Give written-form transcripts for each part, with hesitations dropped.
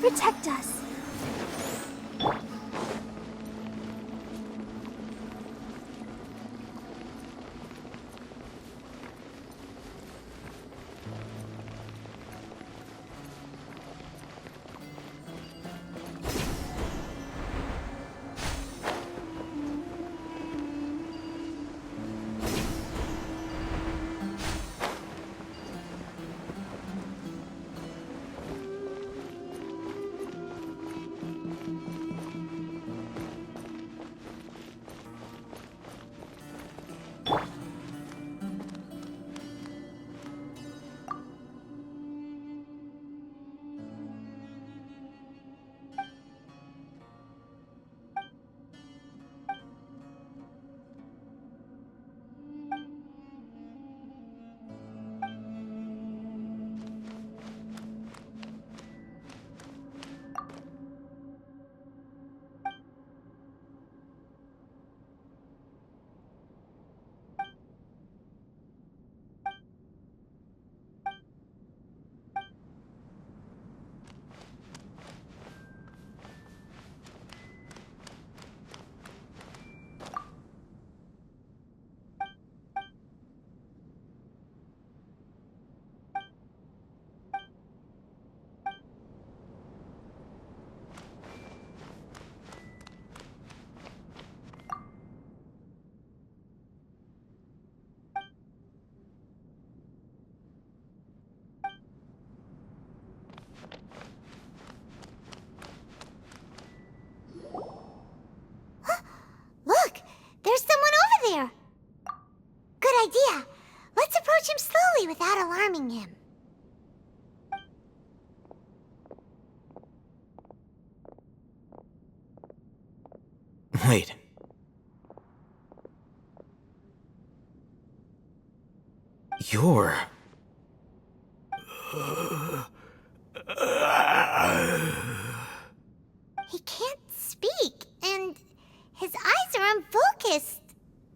protect us. Look! There's someone over there! Good idea. Let's approach him slowly without alarming him. Wait. You're... He can't speak, and his eyes are unfocused.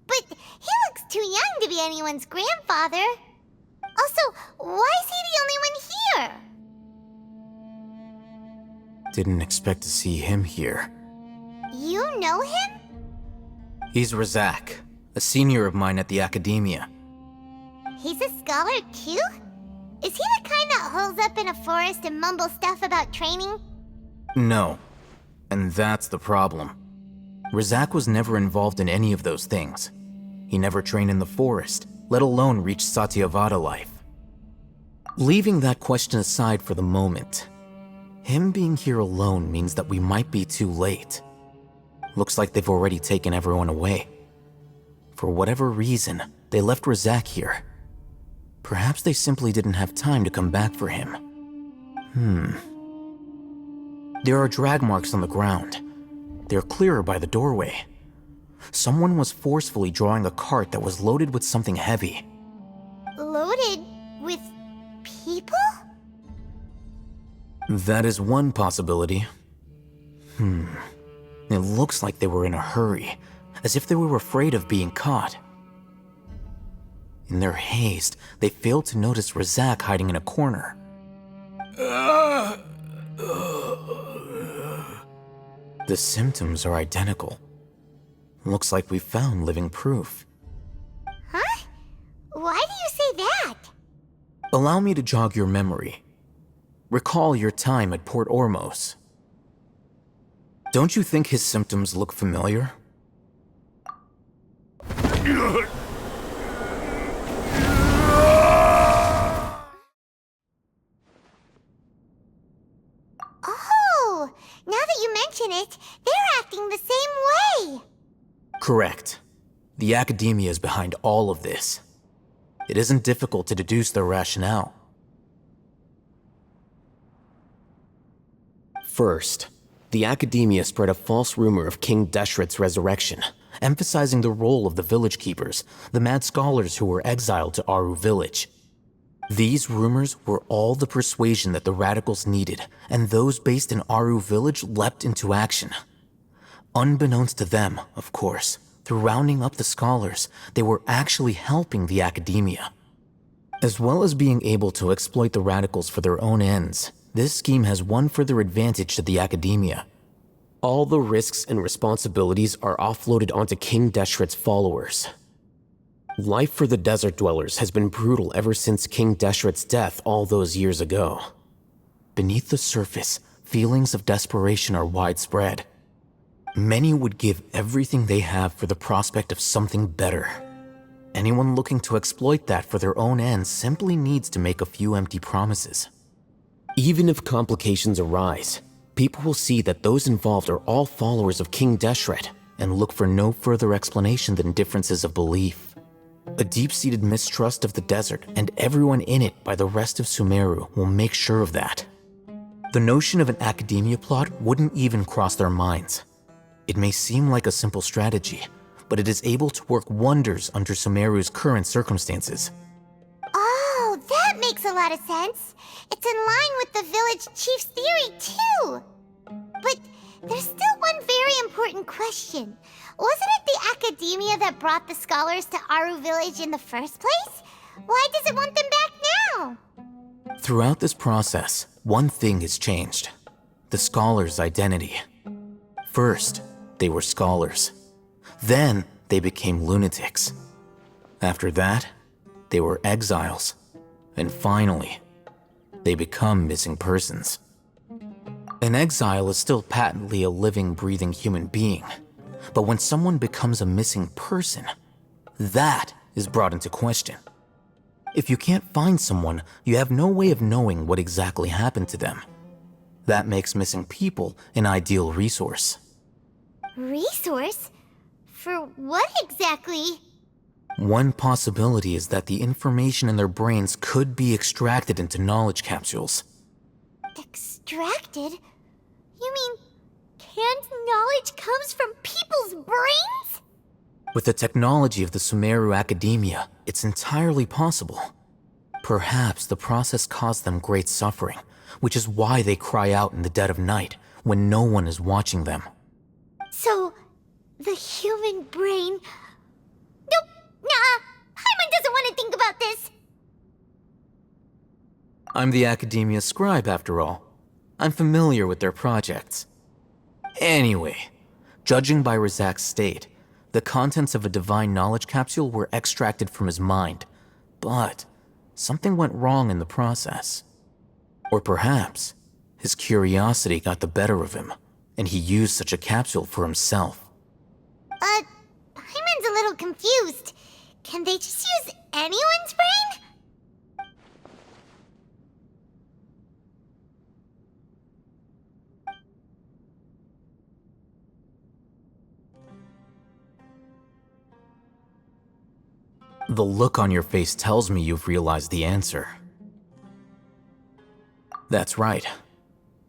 But he looks too young to be anyone's grandfather. Also, why is he the only one here? Didn't expect to see him here. You know him? He's Razak, a senior of mine at the Academia. He's a scholar too? Is he the kind that holes up in a forest and mumbles stuff about training? No. And that's the problem. Razak was never involved in any of those things. He never trained in the forest, let alone reach Satyavada life. Leaving that question aside for the moment, him being here alone means that we might be too late. Looks like they've already taken everyone away. For whatever reason, they left Razak here. Perhaps they simply didn't have time to come back for him. There are drag marks on the ground. They're clearer by the doorway. Someone was forcefully drawing a cart that was loaded with something heavy. Loaded with people? That is one possibility. It looks like they were in a hurry, as if they were afraid of being caught. In their haste, they failed to notice Razak hiding in a corner. The symptoms are identical. Looks like we found living proof. Huh? Why do you say that? Allow me to jog your memory. Recall your time at Port Ormos. Don't you think his symptoms look familiar? Oh, now that you mention it, they're acting the same way. Correct. The Academia is behind all of this. It isn't difficult to deduce their rationale. First, the Academia spread a false rumor of King Deshret's resurrection, emphasizing the role of the village keepers, the mad scholars who were exiled to Aru village. These rumors were all the persuasion that the radicals needed, and those based in Aru village leapt into action. Unbeknownst to them, of course, through rounding up the scholars, they were actually helping the Academia. As well as being able to exploit the radicals for their own ends, This scheme has one further advantage to the academia. All the risks and responsibilities are offloaded onto King Deshret's followers. Life for the desert dwellers has been brutal ever since King Deshret's death all those years ago. Beneath the surface, feelings of desperation are widespread. Many would give everything they have for the prospect of something better. Anyone looking to exploit that for their own ends simply needs to make a few empty promises. Even if complications arise, people will see that those involved are all followers of King Deshret and look for no further explanation than differences of belief. A deep-seated mistrust of the desert and everyone in it by the rest of Sumeru will make sure of that. The notion of an academia plot wouldn't even cross their minds. It may seem like a simple strategy, but it is able to work wonders under Sumeru's current circumstances. Oh, that makes a lot of sense. It's in line with the village chief's theory, too. But there's still one very important question. Wasn't it the academia that brought the scholars to Aru Village in the first place? Why does it want them back now? Throughout this process, one thing has changed: the scholars' identity. First, they were scholars. Then, they became lunatics. After that, they were exiles. And finally, they become missing persons. An exile is still patently a living, breathing human being. But when someone becomes a missing person, that is brought into question. If you can't find someone, you have no way of knowing what exactly happened to them. That makes missing people an ideal resource. Resource? For what exactly? One possibility is that the information in their brains could be extracted into knowledge capsules. Extracted? You mean canned knowledge comes from people's brains? With the technology of the Sumeru Academia, it's entirely possible. Perhaps the process caused them great suffering, which is why they cry out in the dead of night when no one is watching them. So, the human brain... Nope, nah, Paimon doesn't want to think about this. I'm the Academia scribe, after all. I'm familiar with their projects. Anyway, judging by Razak's state, the contents of a divine knowledge capsule were extracted from his mind, but something went wrong in the process. Or perhaps his curiosity got the better of him, and he used such a capsule for himself. Paimon's a little confused. Can they just use anyone's brain? The look on your face tells me you've realized the answer. That's right.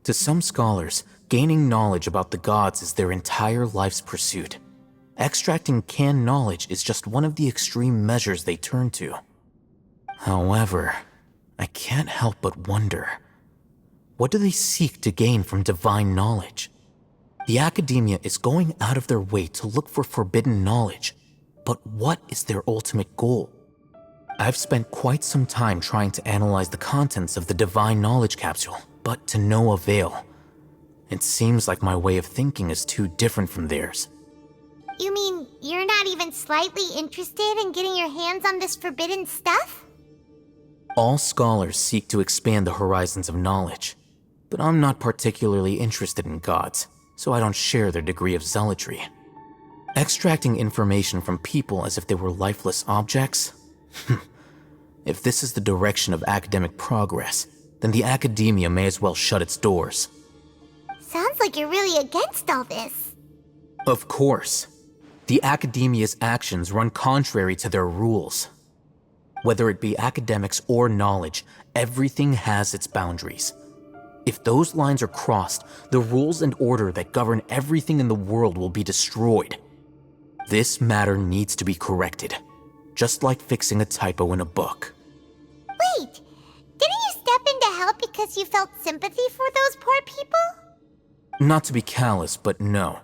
To some scholars, gaining knowledge about the gods is their entire life's pursuit. Extracting canned knowledge is just one of the extreme measures they turn to. However, I can't help but wonder, what do they seek to gain from divine knowledge? The academia is going out of their way to look for forbidden knowledge, but what is their ultimate goal? I've spent quite some time trying to analyze the contents of the divine knowledge capsule, but to no avail. It seems like my way of thinking is too different from theirs. You mean you're not even slightly interested in getting your hands on this forbidden stuff? All scholars seek to expand the horizons of knowledge, but I'm not particularly interested in gods, so I don't share their degree of zealotry. Extracting information from people as if they were lifeless objects? If this is the direction of academic progress, then the academia may as well shut its doors. Sounds like you're really against all this. Of course. The academia's actions run contrary to their rules. Whether it be academics or knowledge, everything has its boundaries. If those lines are crossed, the rules and order that govern everything in the world will be destroyed. This matter needs to be corrected, just like fixing a typo in a book. Wait, didn't you step in to help because you felt sympathy for those poor people? Not to be callous, but no.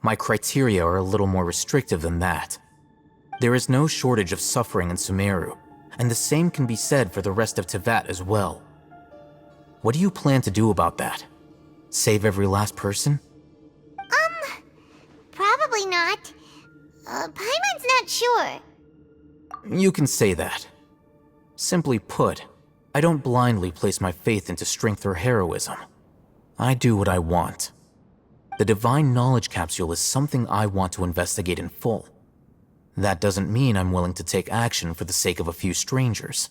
My criteria are a little more restrictive than that. There is no shortage of suffering in Sumeru, and the same can be said for the rest of Teyvat as well. What do you plan to do about that? Save every last person? Probably not. Paimon's not sure. You can say that. Simply put, I don't blindly place my faith into strength or heroism. I do what I want. The Divine Knowledge Capsule is something I want to investigate in full. That doesn't mean I'm willing to take action for the sake of a few strangers.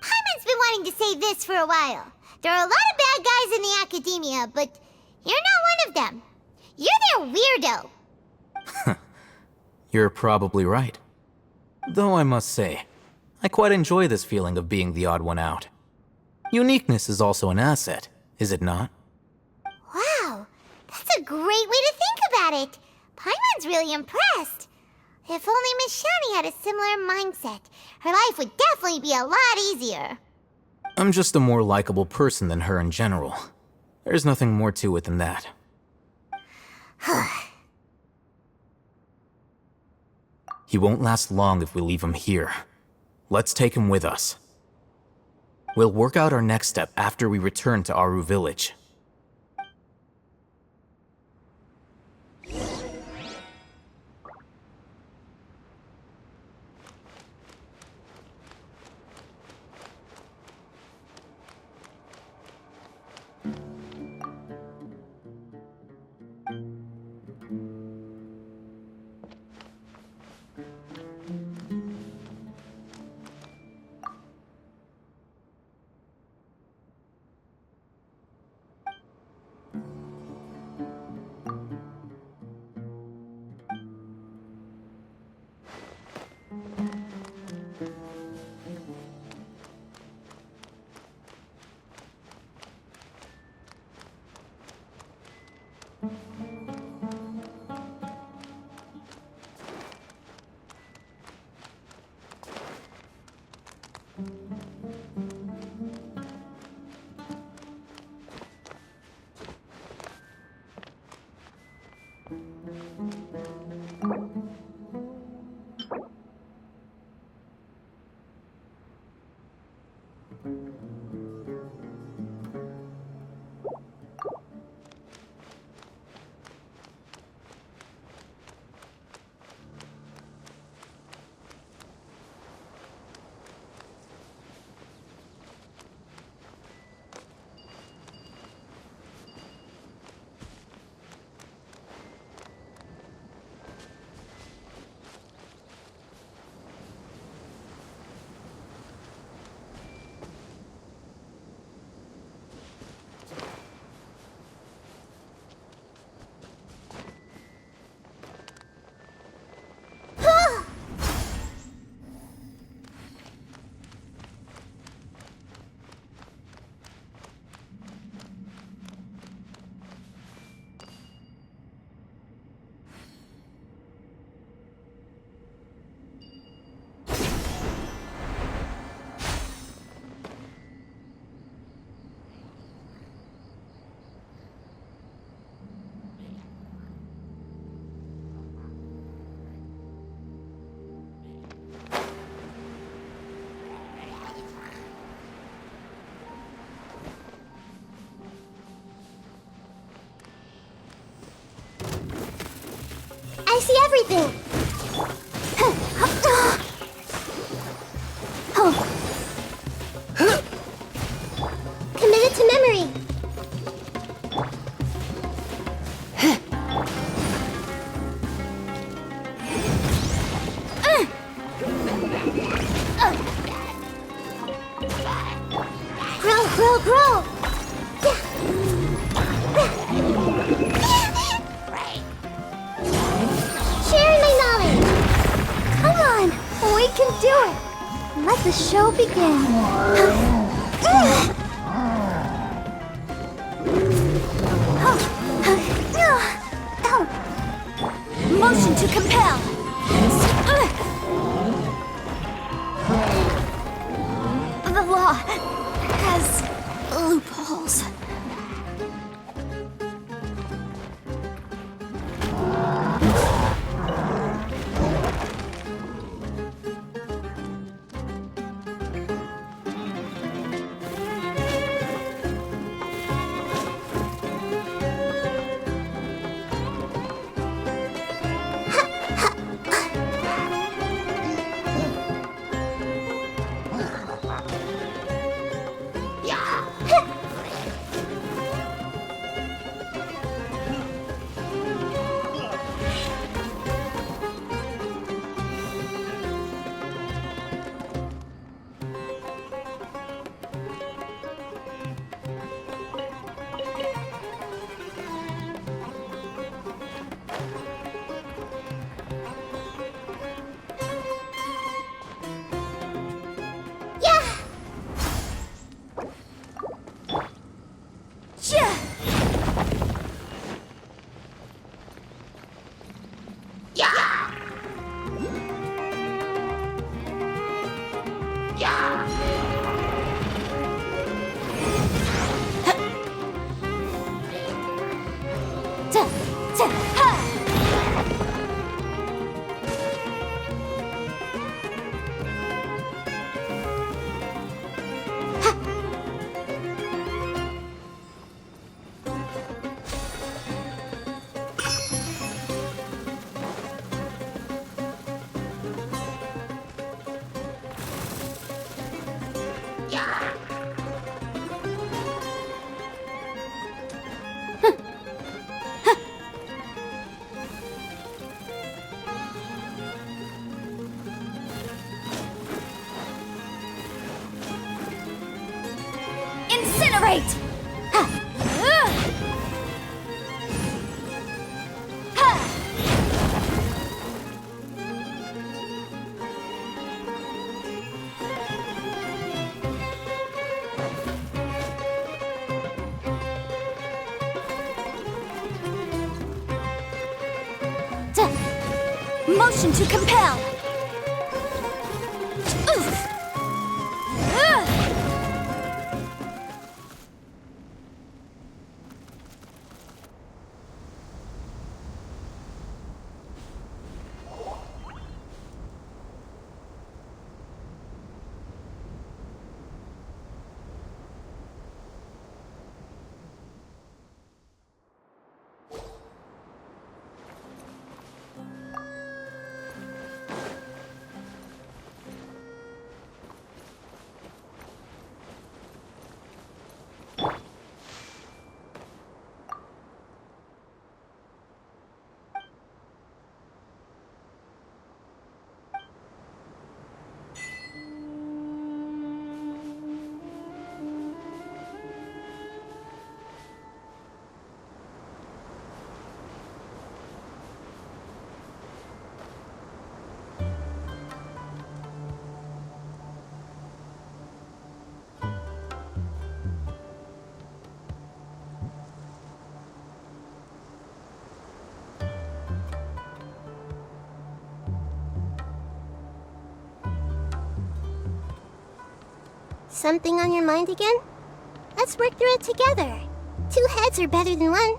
Paimon's been wanting to say this for a while. There are a lot of bad guys in the academia, but you're not one of them. You're their weirdo. You're probably right. Though I must say, I quite enjoy this feeling of being the odd one out. Uniqueness is also an asset, is it not? Wow, that's a great way to think about it. Paimon's really impressed. If only Miss Shani had a similar mindset, her life would definitely be a lot easier. I'm just a more likable person than her in general. There's nothing more to it than that. He won't last long if we leave him here. Let's take him with us. We'll work out our next step after we return to Aru Village. I see everything. Committed to memory. Grow. Sharing my knowledge. Come on, we can do it. Let the show begin. Motion to compel. The law has loopholes. Incinerate! Motion to compel! Something on your mind again? Let's work through it together. 2 heads are better than 1.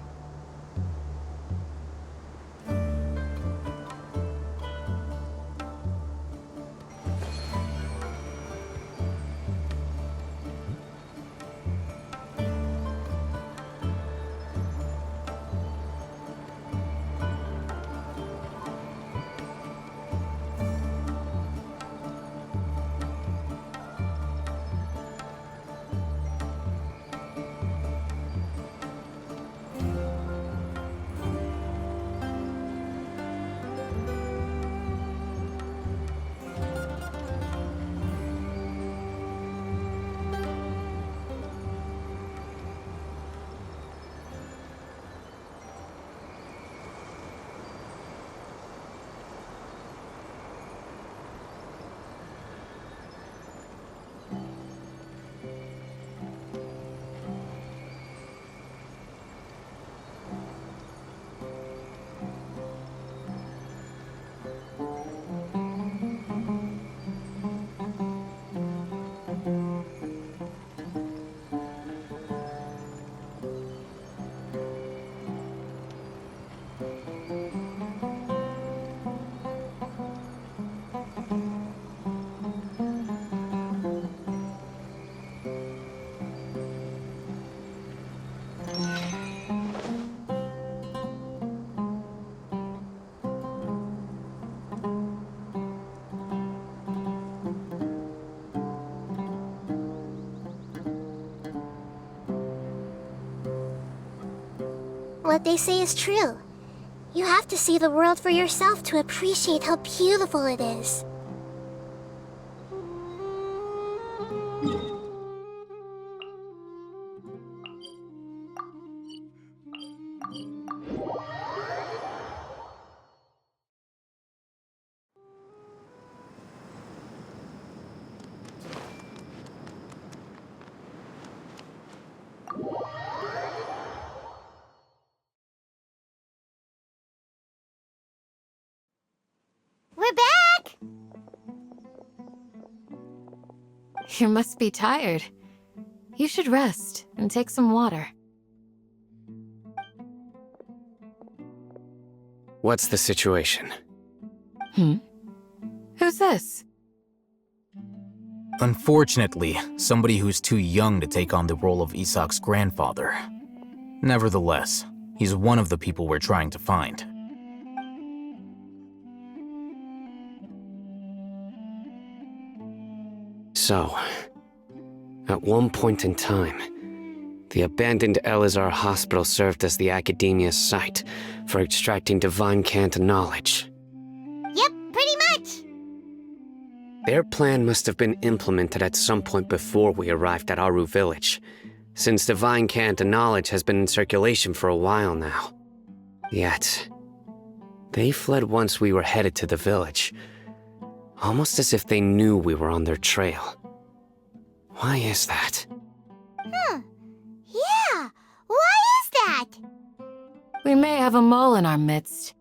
What they say is true. You have to see the world for yourself to appreciate how beautiful it is. We're back! You must be tired. You should rest and take some water. What's the situation? Who's this? Unfortunately, somebody who's too young to take on the role of Isak's grandfather. Nevertheless, he's one of the people we're trying to find. So, at one point in time, the abandoned Elazar Hospital served as the Academia's site for extracting divine cant knowledge. Yep, pretty much. Their plan must have been implemented at some point before we arrived at Aru Village, since divine cant knowledge has been in circulation for a while now. Yet, they fled once we were headed to the village, almost as if they knew we were on their trail. Why is that? Yeah, why is that? We may have a mole in our midst.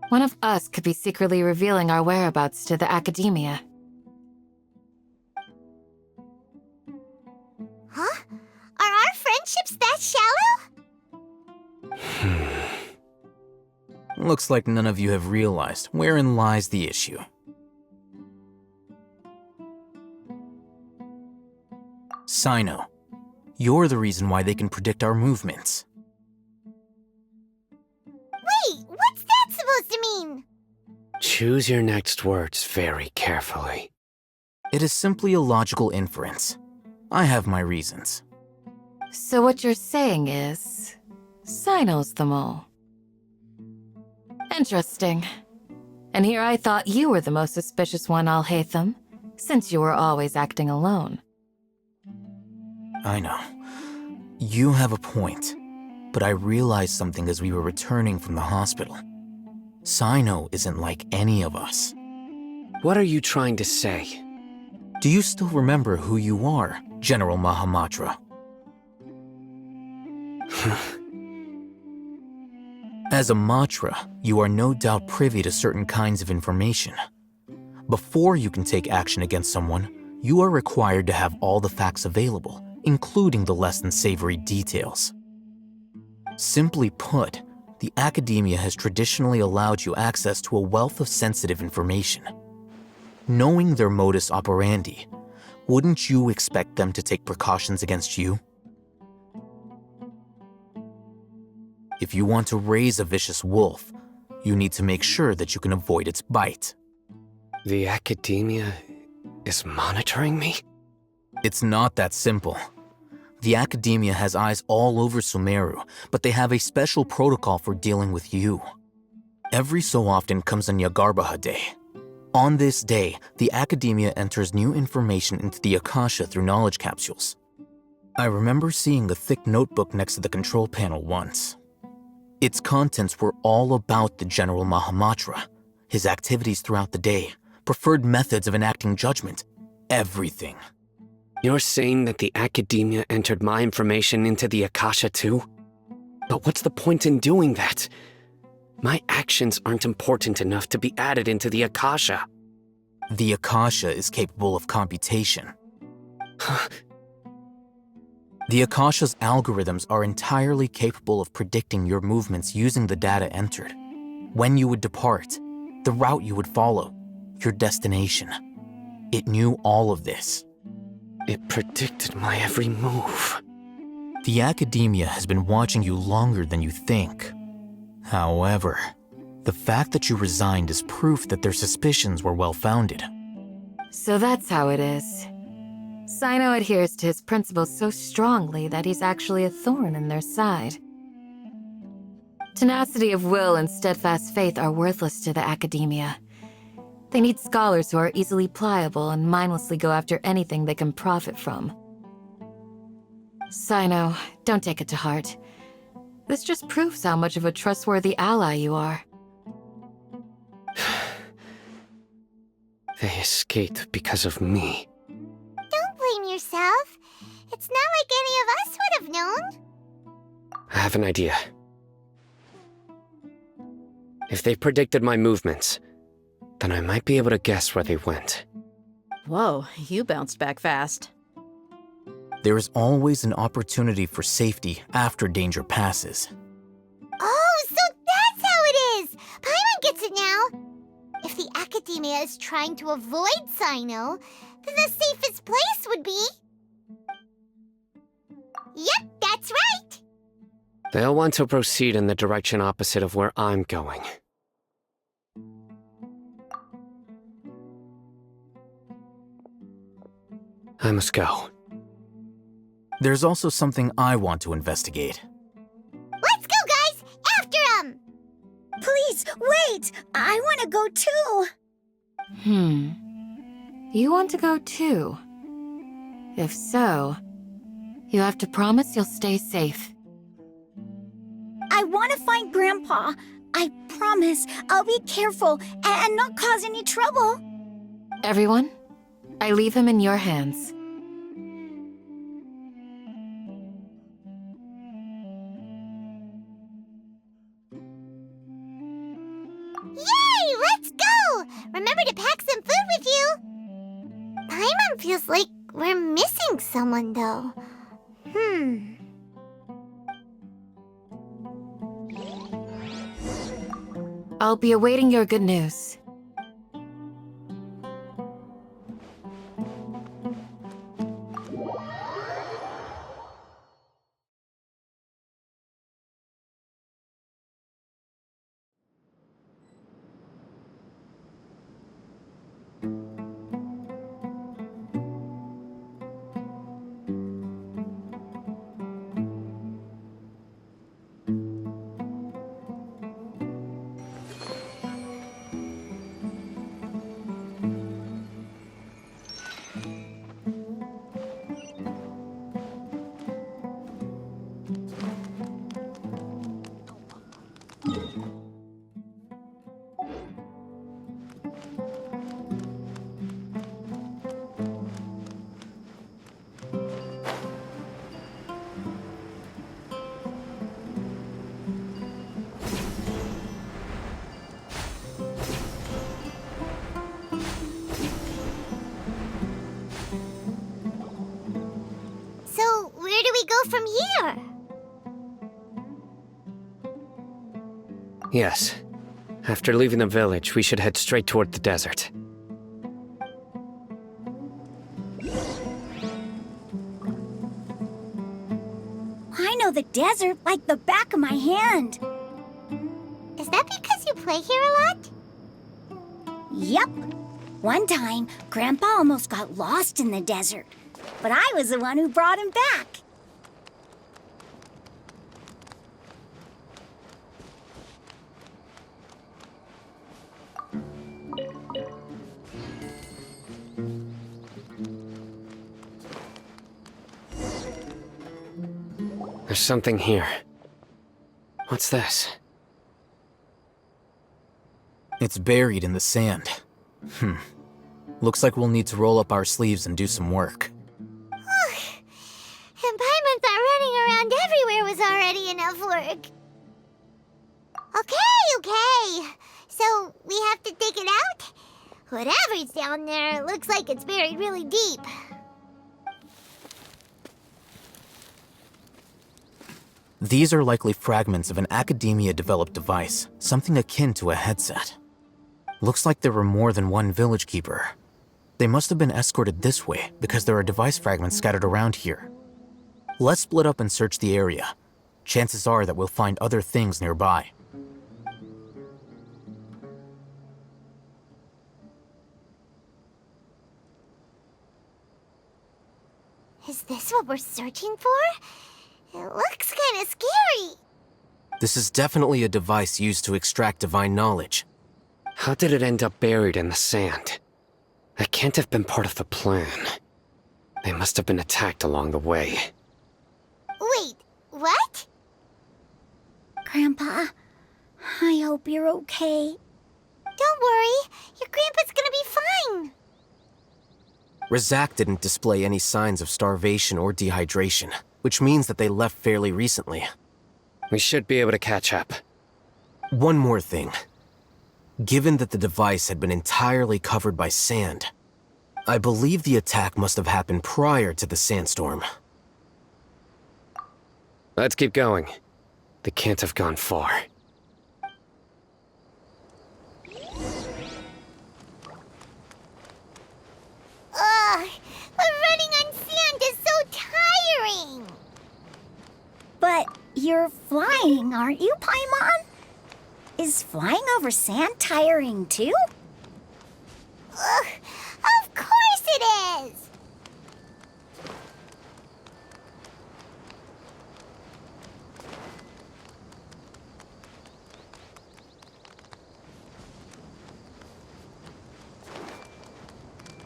One of us could be secretly revealing our whereabouts to the Academia. Huh? Are our friendships that shallow? Looks like none of you have realized wherein lies the issue. Sino, you're the reason why they can predict our movements. Wait, what's that supposed to mean? Choose your next words very carefully. It is simply a logical inference. I have my reasons. So what you're saying is, Sino's the mole. Interesting. And here I thought you were the most suspicious one, Alhaitham, since you were always acting alone. I know. You have a point, but I realized something as we were returning from the hospital. Sino isn't like any of us. What are you trying to say? Do you still remember who you are, General Mahamatra? As a Matra, you are no doubt privy to certain kinds of information. Before you can take action against someone, you are required to have all the facts available, including the less than savory details. Simply put, the Academia has traditionally allowed you access to a wealth of sensitive information. Knowing their modus operandi, wouldn't you expect them to take precautions against you? If you want to raise a vicious wolf, you need to make sure that you can avoid its bite. The Academia is monitoring me? It's not that simple. The Academia has eyes all over Sumeru, but they have a special protocol for dealing with you. Every so often comes a Nyagarbaha Day. On this day, the Academia enters new information into the Akasha through knowledge capsules. I remember seeing a thick notebook next to the control panel once. Its contents were all about the General Mahamatra, his activities throughout the day, preferred methods of enacting judgment, everything. You're saying that the Academia entered my information into the Akasha too? But what's the point in doing that? My actions aren't important enough to be added into the Akasha. The Akasha is capable of computation. The Akasha's algorithms are entirely capable of predicting your movements using the data entered. When you would depart, the route you would follow, your destination. It knew all of this. It predicted my every move. The Academia has been watching you longer than you think. However, the fact that you resigned is proof that their suspicions were well-founded. So that's how it is. Sino adheres to his principles so strongly that he's actually a thorn in their side. Tenacity of will and steadfast faith are worthless to the Academia. They need scholars who are easily pliable and mindlessly go after anything they can profit from. Sino, don't take it to heart. This just proves how much of a trustworthy ally you are. They escaped because of me. Don't blame yourself. It's not like any of us would have known. I have an idea. If they predicted my movements, then I might be able to guess where they went. Whoa, you bounced back fast. There is always an opportunity for safety after danger passes. Oh, so that's how it is! Paimon gets it now! If the Academia is trying to avoid Sino, then the safest place would be... Yep, that's right! They'll want to proceed in the direction opposite of where I'm going. I must go. There's also something I want to investigate. Let's go, guys! After him! Please, wait! I want to go too! You want to go too? If so, you have to promise you'll stay safe. I want to find Grandpa. I promise I'll be careful and not cause any trouble. Everyone, I leave him in your hands. Yay! Let's go! Remember to pack some food with you! Paimon feels like we're missing someone, though. I'll be awaiting your good news. So, where do we go from here? Yes. After leaving the village, we should head straight toward the desert. I know the desert like the back of my hand. Is that because you play here a lot? Yep. One time, Grandpa almost got lost in the desert, but I was the one who brought him back. There's something here. What's this? It's buried in the sand. Looks like we'll need to roll up our sleeves and do some work. And Paimon thought running around everywhere was already enough work. Okay. So, we have to dig it out? Whatever's down there, looks like it's buried really deep. These are likely fragments of an Academia-developed device, something akin to a headset. Looks like there were more than one village keeper. They must have been escorted this way because there are device fragments scattered around here. Let's split up and search the area. Chances are that we'll find other things nearby. Is this what we're searching for? It looks kinda scary. This is definitely a device used to extract divine knowledge. How did it end up buried in the sand? That can't have been part of the plan. They must have been attacked along the way. Wait, what? Grandpa, I hope you're okay. Don't worry, your grandpa's gonna be fine. Razak didn't display any signs of starvation or dehydration, which means that they left fairly recently. We should be able to catch up. One more thing. Given that the device had been entirely covered by sand, I believe the attack must have happened prior to the sandstorm. Let's keep going. They can't have gone far. Ugh, but running on sand is so tiring. But you're flying, aren't you, Paimon? Is flying over sand tiring too? Ugh, of course it is.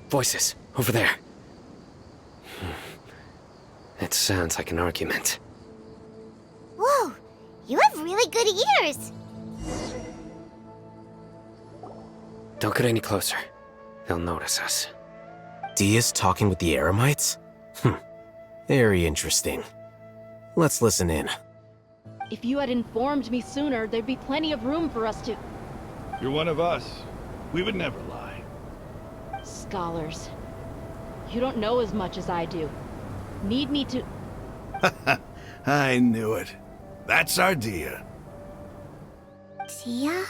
Voices, over there. It sounds like an argument. Whoa, you have really good ears. Don't get any closer. They'll notice us. Dia's talking with the Eremites? Very interesting. Let's listen in. If you had informed me sooner, there'd be plenty of room for us to... You're one of us. We would never lie. Scholars. You don't know as much as I do. Need me to... I knew it. That's our Dia. Dia?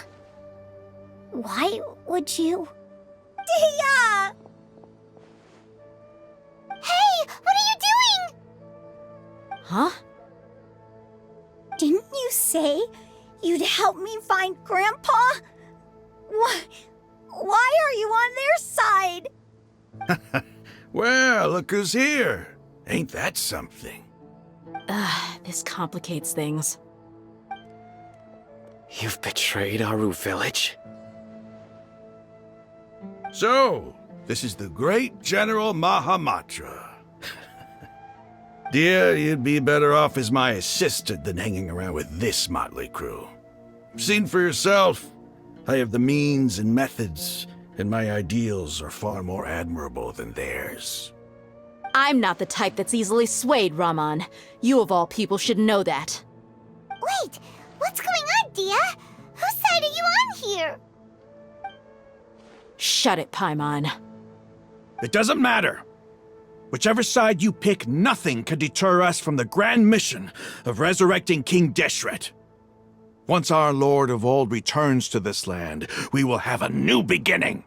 Why would you? Dia! Hey, what are you doing? Huh? Didn't you say you'd help me find Grandpa? Why are you on their side? Well, look who's here. Ain't that something? This complicates things. You've betrayed Aru Village? So, this is the great General Mahamatra. Dear, you'd be better off as my assistant than hanging around with this motley crew. Seen for yourself, I have the means and methods, and my ideals are far more admirable than theirs. I'm not the type that's easily swayed, Raman. You of all people should know that. Wait, what's going on, Dia? Whose side are you on here? Shut it, Paimon. It doesn't matter. Whichever side you pick, nothing can deter us from the grand mission of resurrecting King Deshret. Once our Lord of Old returns to this land, we will have a new beginning.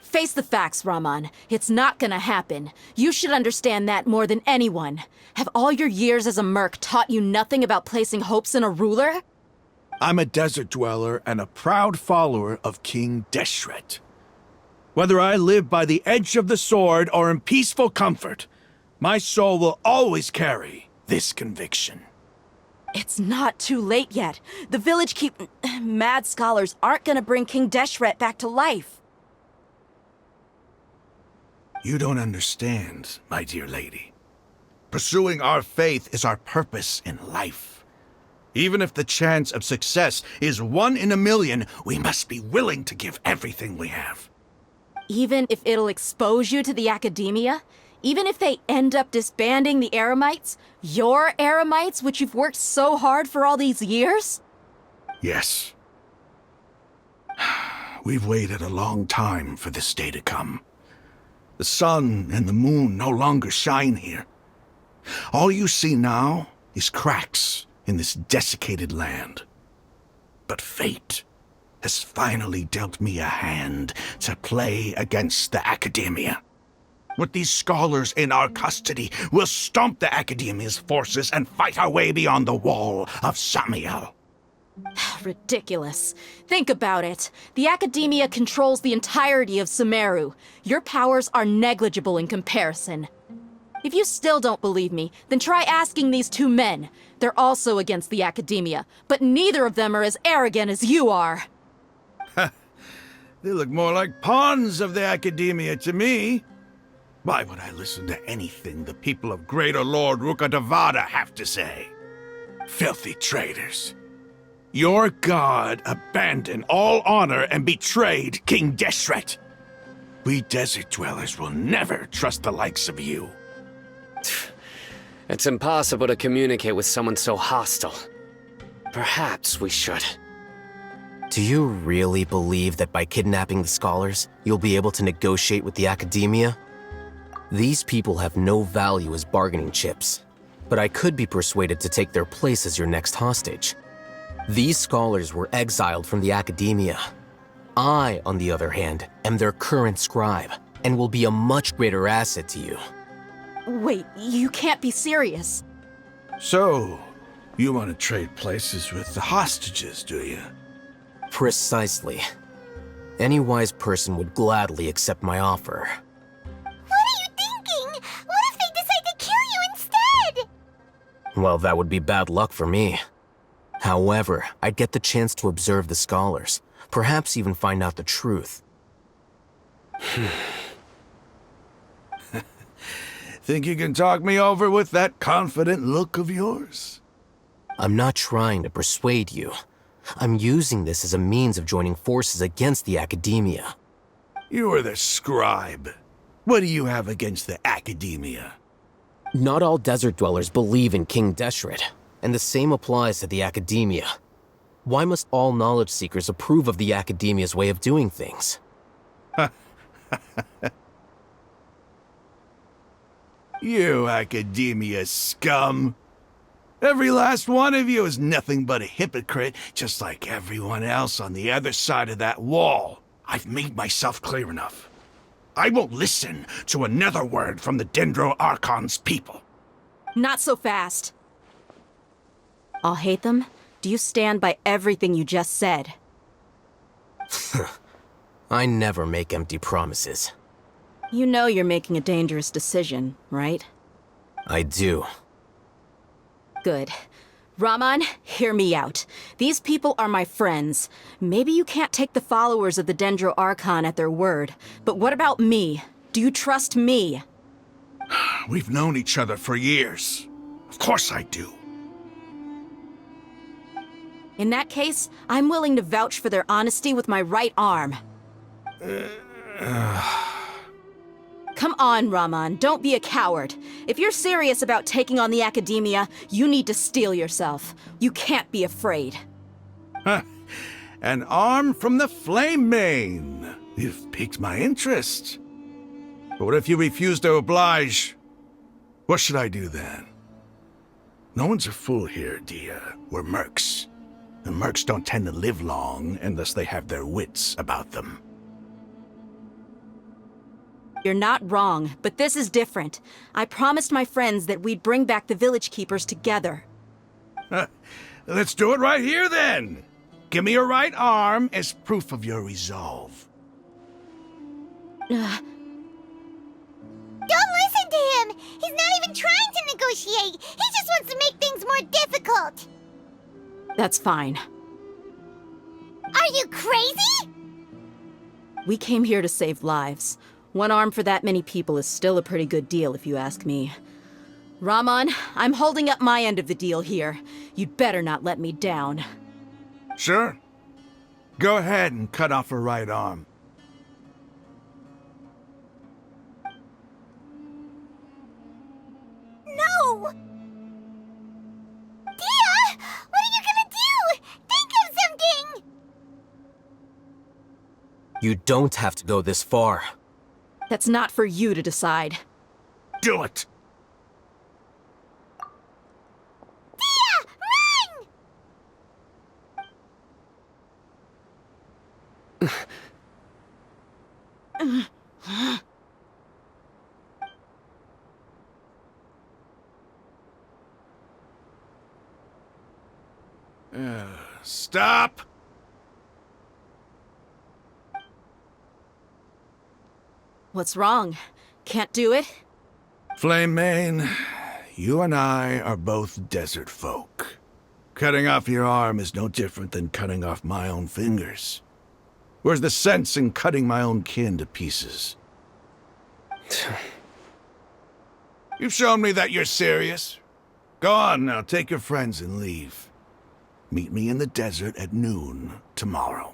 Face the facts, Raman. It's not gonna happen. You should understand that more than anyone. Have all your years as a merc taught you nothing about placing hopes in a ruler? I'm a desert dweller and a proud follower of King Deshret. Whether I live by the edge of the sword or in peaceful comfort, my soul will always carry this conviction. It's not too late yet. The village mad scholars aren't gonna bring King Deshret back to life. You don't understand, my dear lady. Pursuing our faith is our purpose in life. Even if the chance of success is 1 in a million, we must be willing to give everything we have. Even if it'll expose you to the academia? Even if they end up disbanding the Eremites? Your Eremites, which you've worked so hard for all these years? Yes. We've waited a long time for this day to come. The sun and the moon no longer shine here. All you see now is cracks in this desiccated land. But fate has finally dealt me a hand to play against the Academia. With these scholars in our custody, we'll stomp the Academia's forces and fight our way beyond the wall of Samiel. Ridiculous. Think about it. The Academia controls the entirety of Sumeru. Your powers are negligible in comparison. If you still don't believe me, then try asking these 2 men. They're also against the Academia, but neither of them are as arrogant as you are. They look more like pawns of the Academia to me. Why would I listen to anything the people of Greater Lord Rukkhadevata have to say? Filthy traitors. Your god abandoned all honor and betrayed King Deshret. We desert dwellers will never trust the likes of you. It's impossible to communicate with someone so hostile. Perhaps we should. Do you really believe that by kidnapping the scholars, you'll be able to negotiate with the academia? These people have no value as bargaining chips, but I could be persuaded to take their place as your next hostage. These scholars were exiled from the academia. I, on the other hand, am their current scribe, and will be a much greater asset to you. Wait, you can't be serious. So, you want to trade places with the hostages, do you? Precisely. Any wise person would gladly accept my offer. What are you thinking? What if they decide to kill you instead? Well, that would be bad luck for me. However, I'd get the chance to observe the scholars, perhaps even find out the truth. Think you can talk me over with that confident look of yours? I'm not trying to persuade you. I'm using this as a means of joining forces against the academia. You are the scribe. What do you have against the academia? Not all desert dwellers believe in King Deshret, and the same applies to the academia. Why must all knowledge seekers approve of the academia's way of doing things? You academia scum! Every last one of you is nothing but a hypocrite, just like everyone else on the other side of that wall. I've made myself clear enough. I won't listen to another word from the Dendro Archon's people. Not so fast. I'll hate them. Do you stand by everything you just said? I never make empty promises. You know you're making a dangerous decision, right? I do. Good. Raman, hear me out. These people are my friends. Maybe you can't take the followers of the Dendro Archon at their word, but what about me? Do you trust me? We've known each other for years. Of course I do. In that case, I'm willing to vouch for their honesty with my right arm. Come on, Raman, don't be a coward. If you're serious about taking on the academia, you need to steel yourself. You can't be afraid. An arm from the Flame Mane. You've piqued my interest. But what if you refuse to oblige? What should I do then? No one's a fool here, Dia. We're mercs. And mercs don't tend to live long unless they have their wits about them. You're not wrong, but this is different. I promised my friends that we'd bring back the village keepers together. Let's do it right here, then. Give me your right arm as proof of your resolve. Don't listen to him! He's not even trying to negotiate! He just wants to make things more difficult! That's fine. Are you crazy? We came here to save lives. One arm for that many people is still a pretty good deal, if you ask me. Raman, I'm holding up my end of the deal here. You'd better not let me down. Sure. Go ahead and cut off her right arm. No! Dia! What are you gonna do? Think of something! You don't have to go this far. That's not for you to decide. Do it! Dia! Run! Stop! What's wrong? Can't do it? Flame Mane, you and I are both desert folk. Cutting off your arm is no different than cutting off my own fingers. Where's the sense in cutting my own kin to pieces? You've shown me that you're serious. Go on now, take your friends and leave. Meet me in the desert at noon tomorrow.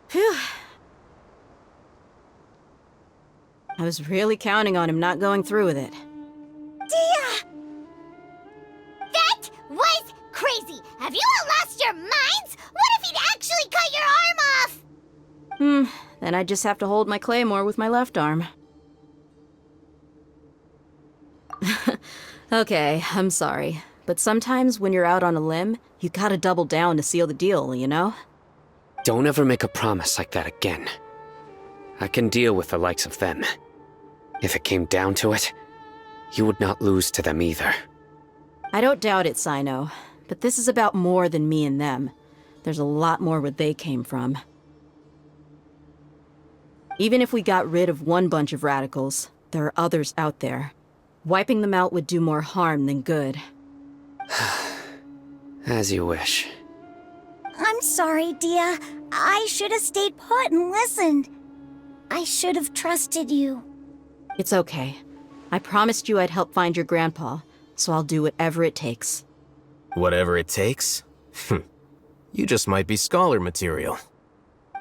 Phew. I was really counting on him not going through with it. Dia! That was crazy! Have you all lost your minds? What if he'd actually cut your arm off? Then I'd just have to hold my claymore with my left arm. Okay, I'm sorry. But sometimes when you're out on a limb, you gotta double down to seal the deal, you know? Don't ever make a promise like that again. I can deal with the likes of them. If it came down to it, you would not lose to them either. I don't doubt it, Sino. But this is about more than me and them. There's a lot more where they came from. Even if we got rid of one bunch of radicals, there are others out there. Wiping them out would do more harm than good. As you wish. I'm sorry, Dia. I should have stayed put and listened. I should have trusted you. It's okay. I promised you I'd help find your grandpa, so I'll do whatever it takes. Whatever it takes? You just might be scholar material.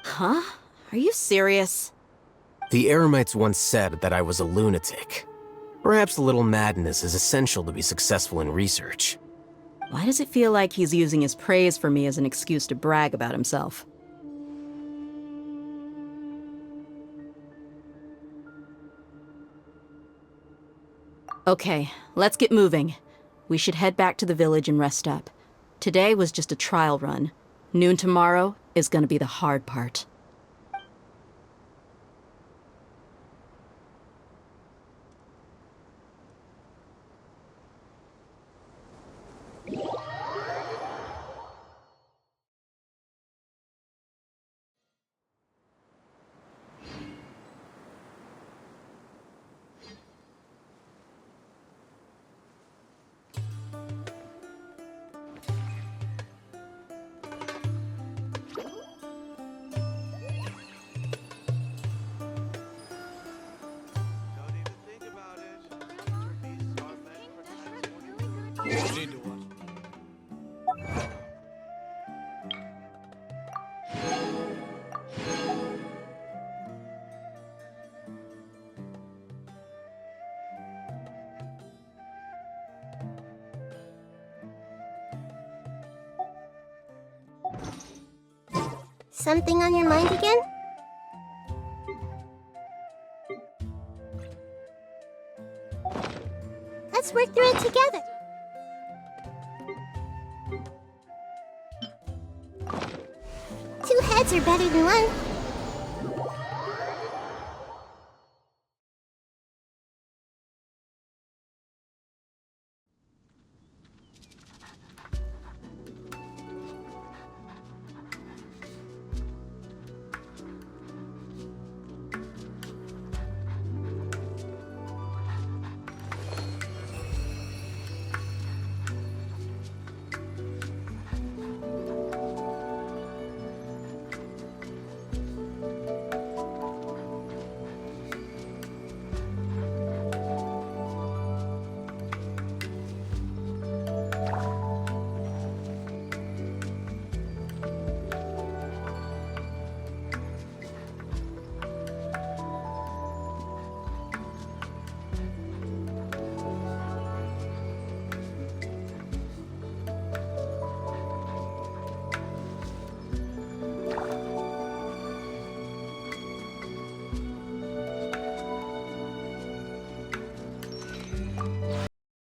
Huh? Are you serious? The Eremites once said that I was a lunatic. Perhaps a little madness is essential to be successful in research. Why does it feel like he's using his praise for me as an excuse to brag about himself? Okay, let's get moving. We should head back to the village and rest up. Today was just a trial run. Noon tomorrow is gonna be the hard part. Something on your mind again? Let's work through it together. Two heads are better than one.